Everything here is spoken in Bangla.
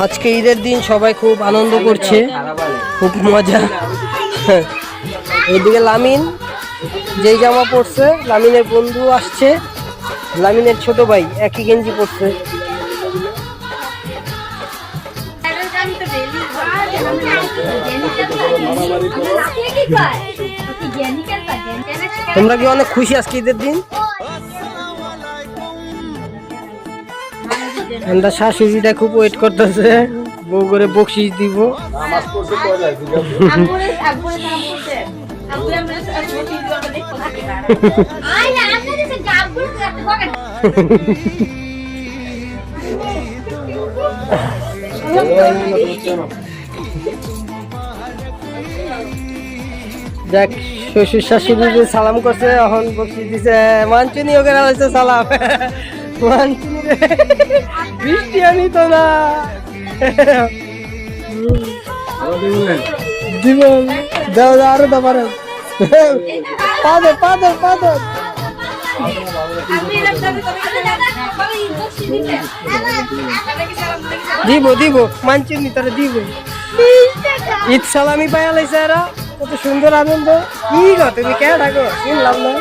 আজকে ঈদের দিন সবাই খুব আনন্দ করছে, খুব মজা। এদিকে লামিন যেই জামা পরছে, লামিনের বন্ধু আসছে, লামিনের ছোট ভাই একই গেঞ্জি পরছে। তোমরা কি অনেক খুশি আজকে ঈদের দিন? আমরা শাশুড়িটা খুব ওয়েট করতেছে, বউ করে বকশিস দিব। দেখ শ্বশুর শাশুড়ি সালাম করছে, এখন বকশিস দিছে। মানচুনি ওকে হয়েছে সালাম। মানচুনি রে বৃষ্টি আনি তো না দিব, দাও আরো দাও পারে, পাদর পাদর পাদর দিব দিব, মানচুনি তারা দিব। ঈদ সালামি পাইয়া লাইছে এরা, কত সুন্দর আনন্দ। কি গো তুমি কে ডাকো, শুনলাম না।